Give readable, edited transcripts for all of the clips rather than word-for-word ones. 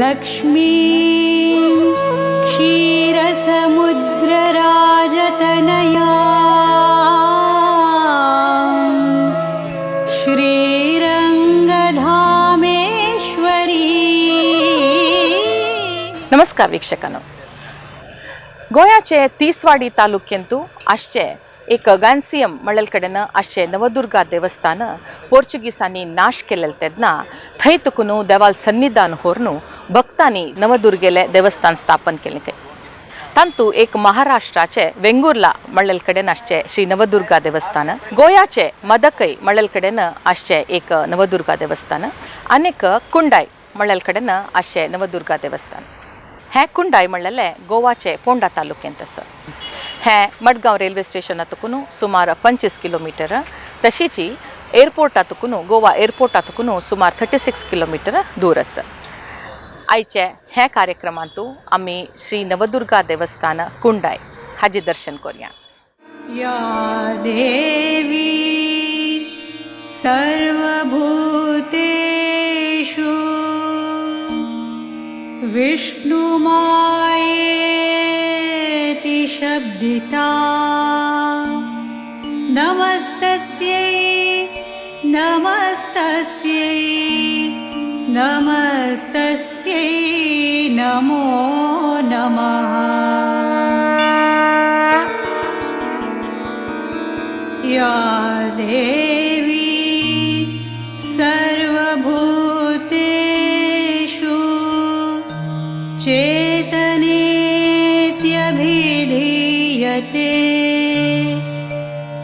लक्ष्मी क्षीरसमुद्रराजतनया श्रीरंगधामेश्वरी. नमस्कार वीक्षकांनो. गोयाचे तिसवाडी तालुक्यंतू आसचे एक गॅन्सियम म्हणलेल कडेन आसचे नवदुर्गा देवस्थान पोर्चुगीसांनी नाश केलेले तेदना थंय तुकुनू देवाल सन्निधान होरनू भक्तांनी नवदुर्गेले देवस्थान स्थापन केले. तांतू एक महाराष्ट्राचे वेंगुर्ला म्हणलेल कडेन आसचे श्री नवदुर्गा देवस्थान, गोयाचे मदकई म्हणलेल कडेन आसचे एक नवदुर्गा देवस्थान, आनीक कुंडाय म्हणलेल कडेन आसचे नवदुर्गा देवस्थान. हे कुंडाय म्हणलेले गोवाचे पोंडा तालुक्यांत आसा. हे मडगांव रेल्वे स्टेशनातून सुमार 25 किलोमीटर, तशीची एअरपोर्टातून गोवा एअरपोर्टातून सुमार 36 किलोमीटर दूर आसा. आयचे हे कार्यक्रमांतू आमी श्री नवदुर्गा देवस्थान कुंडाय हाचे दर्शन करूया. या देवी सर्वभूतेषु विष्णुमायेति शब्दिता. नमस्तस्यै नमस्तस्यै नमस्तस्यै नमो नमः. या देवी सर्वभूतेषु चेतनेत्यभिधीयते.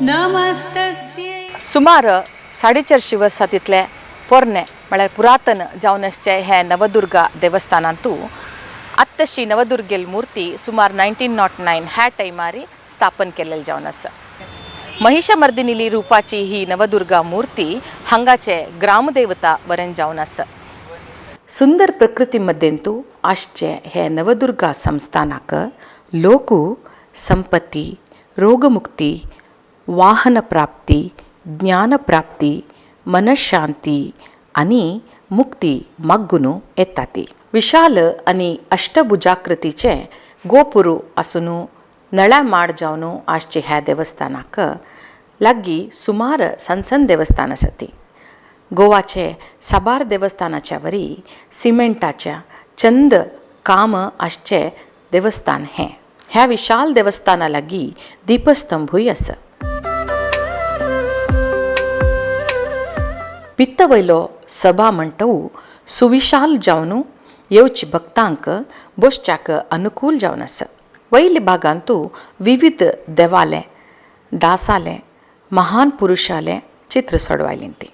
नमस्तस्यै. सुमार 450 वर्सां तितले पोरणे म्हळ्यार पुरातन जावन आसचे हे नवदुर्गा देवस्थानांतू आत्ताशी नवदुर्गेल मूर्ती सुमार 1909 ह्या टायमार स्थापन केलेली जावन आसा. महिषमर्दिनी रुपाची ही नवदुर्गा मूर्ती हांगाचे ग्रामदेवता वरण जावन आसा. सुंदर प्रकृती मध्येंतू आसचे हे नवदुर्गा संस्थानाक लोकू संपत्ती, रोगमुक्ती, वाहन प्राप्ती, ज्ञान प्राप्ती, मनशांती आनी मुक्ती मग्गुनू येताती. विशाल आनी अष्टभुजाकृतीचे गोपुरू आसुनू नळ्या माड जावनू आसचे ह्या देवस्थानाक लागीं सुमार सनसन देवस्थान आसाती. गोवाचे साबार देवस्थानाच्या वरी सिमेंटाच्या चंद काम आसचे देवस्थान हे. ह्या विशाल देवस्थाना लागीं दीपस्तंभूय आसा. भित्त वयलो सभा मंटपू सुविशाल जावनू येवची भक्तांक बसच्याक अनुकूल जावन आसा. वयल्या भागांतू विविध देवाले, दासाले, महान पुरुषाले चित्र सोडवायलीं ती.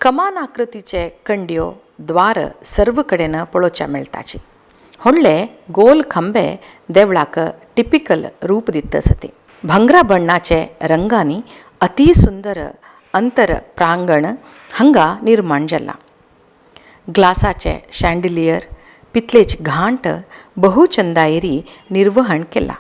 कमान आकृतीचे कंड्यो द्वार सर्व कडेन पळोवच्या मेळटाची. व्हडले गोल खंबे देवळाक टिपिकल रूप दिता आसती. भंगरा बण्णाचे रंगांनी अति सुंदर अंतर प्रांगण हांगा निर्माण जाला. ग्लासाचे शँडिलियर, पितलेची घांट बहुचंदायेरी निर्वहण केला.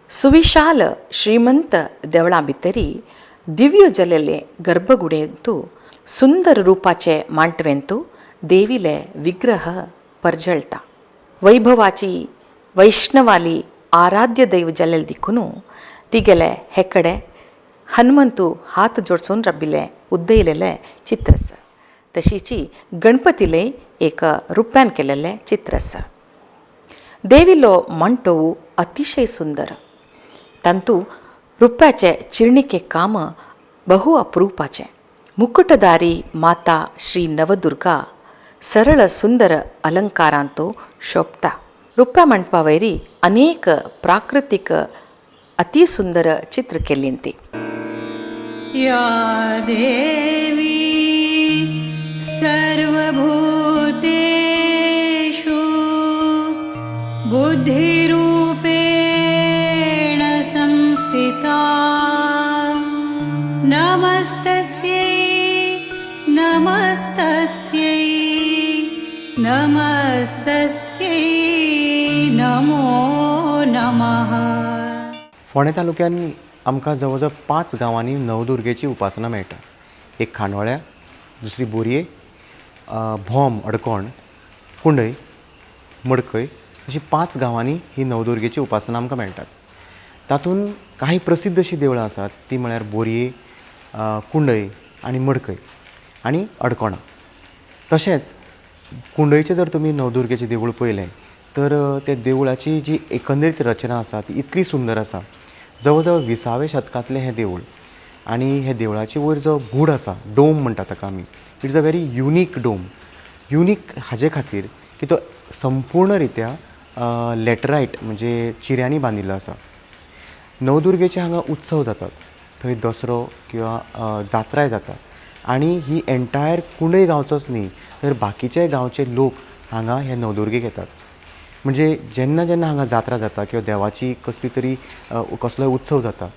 सुविशाल श्रीमंत देवळा भितरी दिव्य जलेले गर्भगुडेंतू सुंदर रूपाचे मांटवेंतू देवीले विग्रह परजळता. वैभवाची वैष्णवाली आराध्य दैव जलेल दिखून तिगेले हेकडे हनुमंतू हात जोडसून रबिले उद्दयलेले चित्र आसा. तशीची गणपतीले एक रुप्यान केलेले चित्र आसा. देवीलो मंटोवू अतिशय सुंदर. तांतू रुप्याचे चिरणिके काम बहु अप्रूपाचे. मुकुटधारी माता श्री नवदुर्गा सरळ सुंदर अलंकारांतू शोभता. रुप्या मंडपा वयरी अनेक प्राकृतिक अति सुंदर चित्र केल्लीं ती. या देवी सर्वभूतेषु बुद्धिरूपेण संस्थिता. नमस्तस्यै नमस्ते नमस्तस्यै नमो नमः. फोंडें तालुक्यांत आमकां जवळ जवळ 5 गांवांनी नवदुर्गेची उपासना मेळटा. एक खांडोळ्या, दुसरी बोरये, भोम अडकोण, कुंडय, मडकय अशी 5 गांवांनी ही नवदुर्गेची उपासना आमकां मेळटात. तातूंत काही प्रसिद्ध अशीं देवळां आसात ती म्हळ्यार बोरये, कुंडय आनी मडकय आनी अडकोणा. तशेंच कुंडयचें जर तुमी नवदुर्गेचें देवूळ पळयलें तर त्या देवळाची जी एकंदरीत रचना आसा ती इतली सुंदर आसा. जवळ जवळ 20व्या शतकांतलें हें देवूळ आनी हे देवळाचे वयर जो गूड आसा, डोम म्हणटा ताका आमी, it's a very unique dome. Unique हाजे खातीर की तो संपूर्ण रित्या लॅटरायट म्हणजे चिऱ्यांनी बांदिल्लो आसा. नवदुर्गेचे हांगा उत्सव जातात, थंय दसरो किंवा जात्राय जाता आनी ही एंटायर कुंडय गांवचोच न्ही तर बाकीचे गांवचे लोक हांगा हे नवदुर्गेक येतात. म्हणजे जेन्ना जेन्ना हांगा जात्रा जाता किंवा देवाची कसली तरी कसलोय उत्सव जाता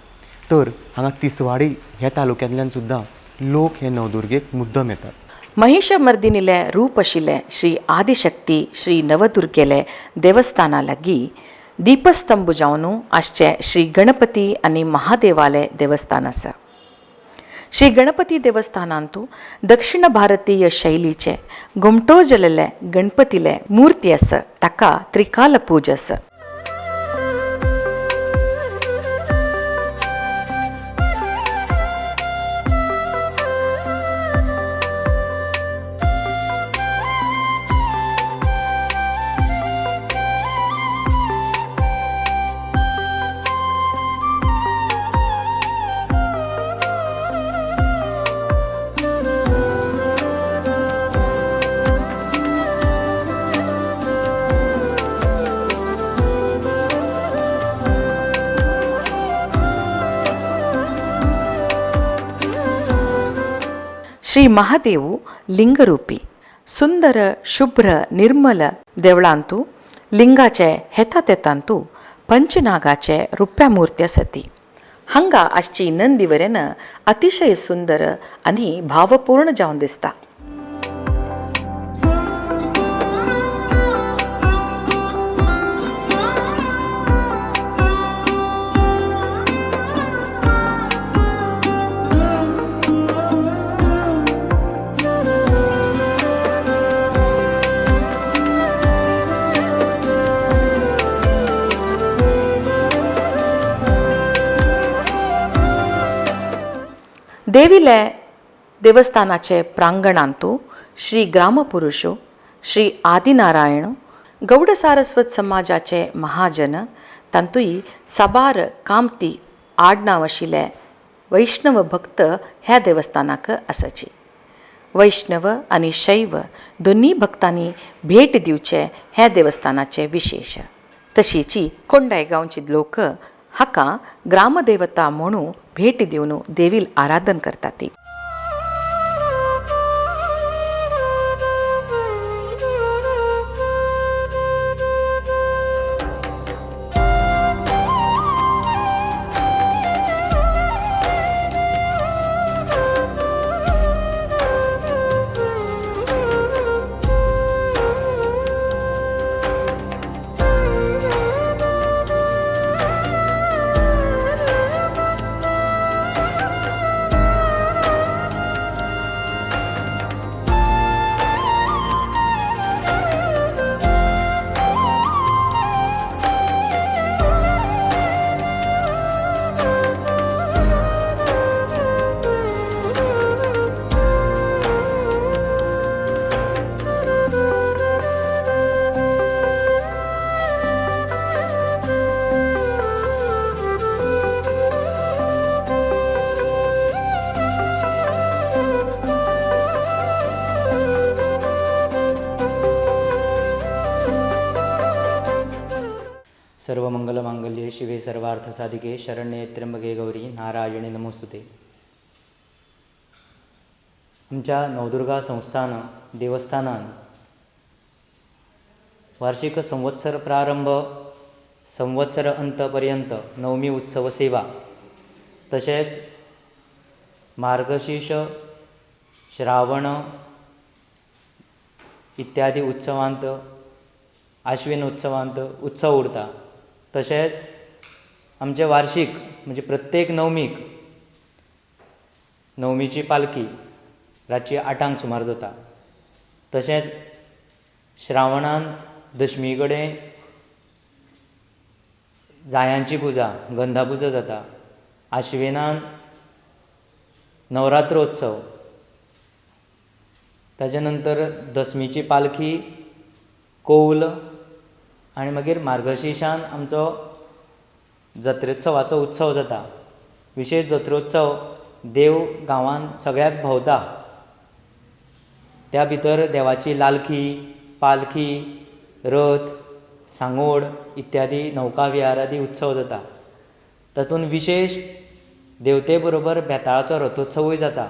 तर हांगा तिसवाडी ह्या तालुक्यांतल्यान सुद्दां लोक हे नवदुर्गेक मुद्दम येतात. महिषमर्दिनीले रूप आशिल्ले श्री आदिशक्ती श्री नवदुर्गेले देवस्थाना लागीं दीपस्तंभ जावन आसचे श्री गणपती आनी महादेवाले देवस्थान आसा. श्री गणपती देवस्थानांतू दक्षिण भारतीय शैलीचे घुमटोजलेले गणपतीले मूर्ती आसा, ताका त्रिकाल पूज आसा. श्री महादेव लिंगरूपी सुंदर शुभ्र निर्मल देवळांतू लिंगाचे हेता तेतांतू पंचनागाचे रुप्या मूर्ती आसती. हांगा आसची नंदीवरेन अतिशय सुंदर आनी भावपूर्ण जावन दिसता. देविले देवस्थानाचे प्रांगणांतू श्री ग्रामपुरुषो श्री आदिनारायण गौड सारस्वत समाजाचे महाजन तांतूय साबार कामती आडनांव आशिल्ले वैष्णव भक्त ह्या देवस्थानाक आसाची. वैष्णव आनी शैव दोन्ही भक्तांनी भेट दिवचे ह्या देवस्थानाचे विशेष. तशीची कोंडाय गांवची लोक हाका ग्रामदेवता म्हणून भेट दिवन देवील आराधन करतात. सर्वमंगलमांगल्ये शिवे सर्वार्थसाधिके शरण्ये त्र्यंबके गौरी नारायणे नमोस्तुते. आमच्या नवदुर्गा संस्थान देवस्थानान वार्षिक संवत्सर प्रारंभ संवत्सर अंतपर्यंत नवमी उत्सव सेवा तसेच मार्गशीर्ष श्रावण इत्यादी उत्सवांत आश्विन उत्सवांत उत्सव उरता. तशेंच आमचे वार्षिक म्हणजे प्रत्येक नवमीक नवमीची पालखी रातची 8 सुमार जाता. तशेंच श्रावणांत दशमी कडेन जायांची पुजा गंधा पुजा जाता. आश्विनान नवरात्रोत्सव, ताजे नंतर दसमीची पालखी, कौल आनी मागीर मार्गशिर्शान आमचो जत्रोत्सवाचो उत्सव जाता. विशेश जत्रोत्सव देव गांवांत सगळ्याक भोंवता. त्या भितर देवाची लालखी, पालखी, रथ, सांगोड इत्यादी नौका विहारादी उत्सव जाता. तातूंत विशेश देवते बरोबर बेताळाचो रथोत्सवूय जाता.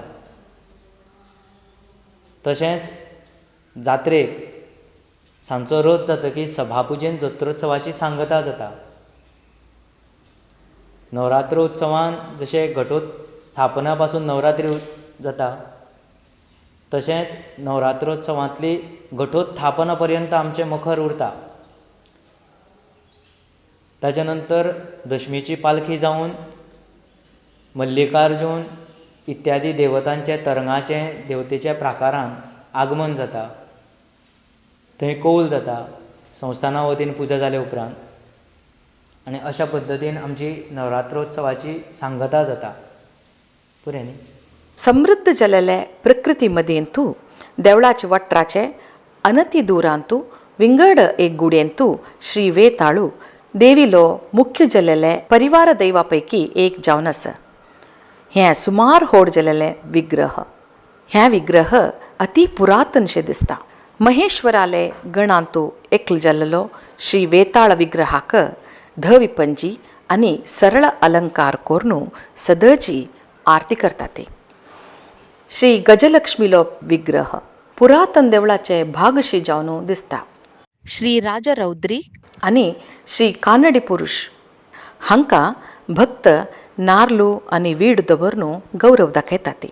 तशेंच जात्रेक सांजचो रथ जातकीर सभापुजेन जत्रोत्सवाची सांगता जाता. नवरात्रोत्सवान जशें घटोत्स्थापना पासून नवरात्री जाता तशेंच नवरात्रोत्सवांतली घटोत्थापना पर्यंत आमचें मखर उरता. ताच्या नंतर दशमीची पालखी जावन मल्लिकार्जून इत्यादी देवतांचे तरंगाचें देवतेच्या प्राकारान आगमन जाता. थंय कौल जाता संस्थाना वतीन पुजा जाल्या उपरांत. आनी अशा पद्दतीन आमची नवरात्रोत्सवाची सांगता जाता. पुरे न्ही. समृद्ध जालेले प्रकृती मदींतू देवळाचे वट्टाचे अनती दुरांतू विंगड एक गुडयेंतू श्री वेताळू देवीलो मुख्य जालेले परिवार दैवा पैकी एक जावन आसा. हें सुमार व्हड जालेलें विग्रह. हें विग्रह अति पुरातनशें दिसता. महेश्वराले गणांतू एकलो जाल्लो श्री वेताळ विग्रहाक धविपंजी आनी सरळ अलंकार करून सदची आरती करता ते. श्री गजलक्ष्मीलो विग्रह पुरातन देवळाचे भागशी जावन दिसता. श्री राजरौद्री आनी श्री कानडी पुरुष हांकां भक्त नारलू आनी वीड दवरून गौरव दाखयता ती.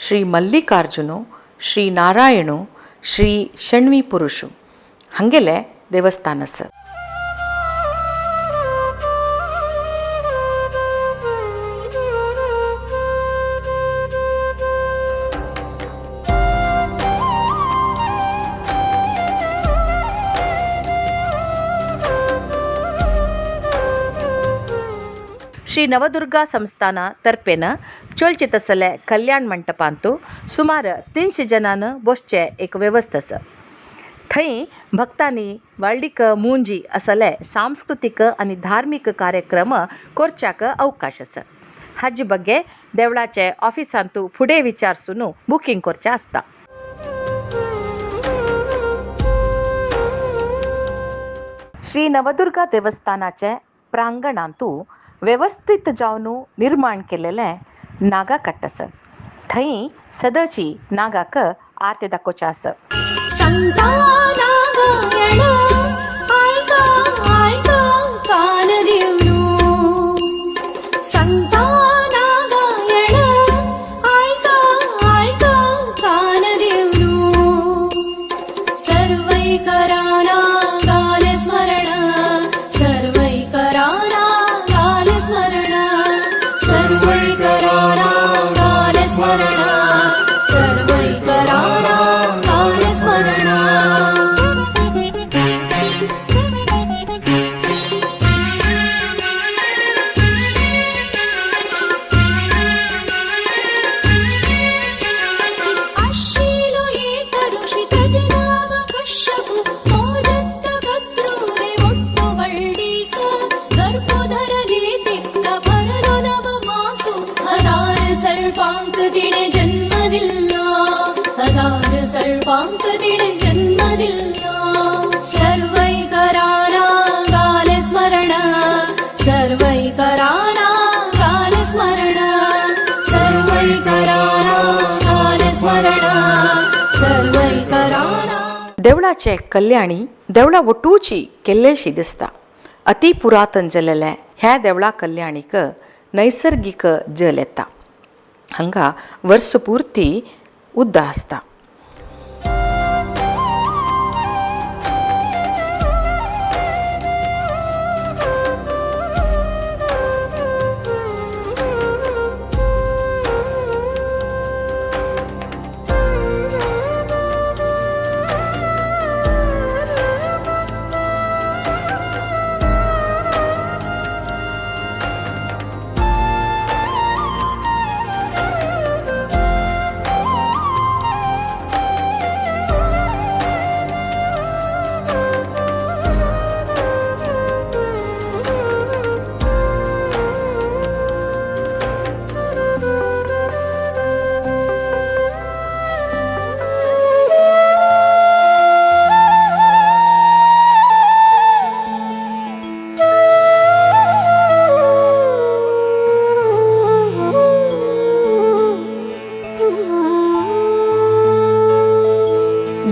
ಶ್ರೀ ಮಲ್ಲಿಕಾರ್ಜುನು, ಶ್ರೀ ನಾರಾಯಣು, ಶ್ರೀ ಷಣ್ವಿ ಪುರುಷು ಹಂಗೆಲೆ ದೇವಸ್ಥಾನಸ. ಶ್ರೀ ನವದುರ್ಗಾ ಸಂಸ್ಥಾನ तर्फेन चोलचितसले कल्याण मंटपांतू सुमार 300 जनान बसचे एक वेवस्था आसा. थंय भक्तांनी वाळ्ळीक मुंजी असले सांस्कृतिक आनी धार्मीक कार्यक्रम करच्याक अवकाश आसा. हाजे बग्गे देवळाचे ऑफिसांतू फुडें विचारसून बुकींग करचें आसता. श्री नवदुर्गा देवस्थानाचे प्रांगणांतू वेवस्थीत जावन निर्माण केलेले नागा कट्ट आसा. थंय सदची नागाक आरती दाखोवचे आसा. संता नागायण आयका आयका कान देवनो. संता नागायण आयका आयका कान देवनो. सर्वैकराना गाल स्मरण सर्वैकराना गाल स्मरण सर्वैकराना गाल स्मरण सर्वैकराना गाल स्मरण. दिल्लो सर्वैकराना गाले स्मरण सर्वैकराना गाले स्मरण सर्वैकराना गाले स्मरण सर्वैकराना देवळाचे कल्याणी देवळा ಒಟ್ಟೂಚಿ ಕೆಲ್ಲೆशी दिसता अति पुरातन जल्लेले ह्या देवळा कल्याणीक नैसर्गिक जल येता हांगा वर्स पूर्ती उद्दा आसता.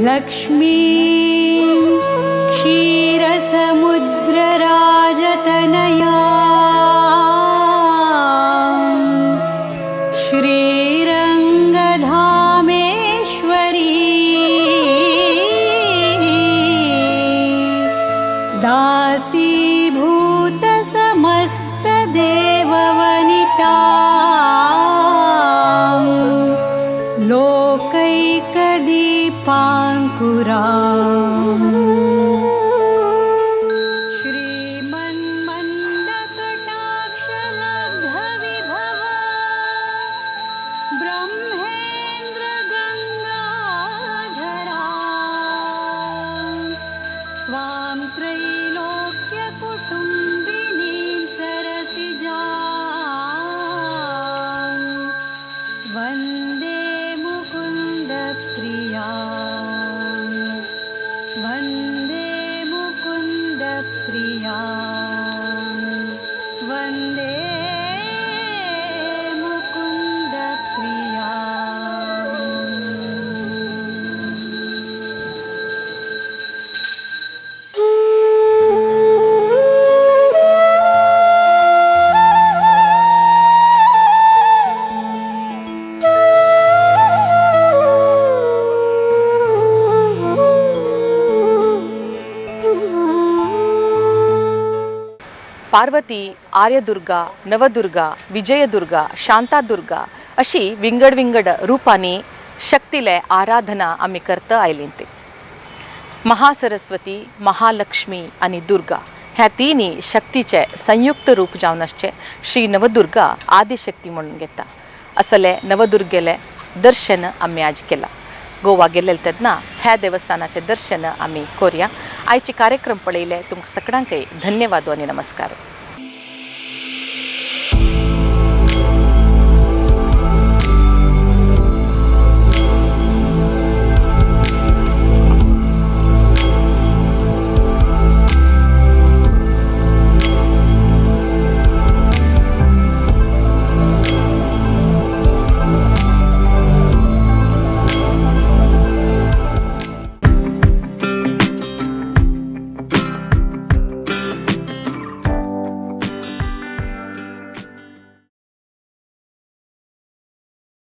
लक्ष्मी क्षीरसमुद्रराजतनया श्रीरङ्गधामेश्वरी दासीभूतसमस्तदेववनिता लोकैकदीपाङ्कुरा श्रीमन्मन्दकटाक्षलब्धविभव ब्रह्मेन्द्रगङ्गाधरा स्वां त्रैलोक्यकुटुम्बिनीं सरसिजा वन्दे मुकुन्दप्रिया वन्दे मुकुन्दप्रिया वन्दे मुकुन्दप्रिया. पार्वती, आर्यदुर्गा, नवदुर्गा, विजयदुर्गा, शांतादुर्गा अशी विंगड विंगड रूपांनी शक्तीले आराधना आमी करता आयलीं. महासरस्वती, महालक्ष्मी आणि दुर्गा ह्या तिनी शक्तीचे संयुक्त रूप जावन आसचे श्री नवदुर्गा आदिशक्ती म्हणून घेता. असले नवदुर्गेले दर्शन आमी आज केला. गोवा गेलेले तेन्ना ह्या देवस्थानाचे दर्शन आमी कोरया. आयचे कार्यक्रम पळयले तुमकां सगळ्यांकय धन्यवाद आणि नमस्कार.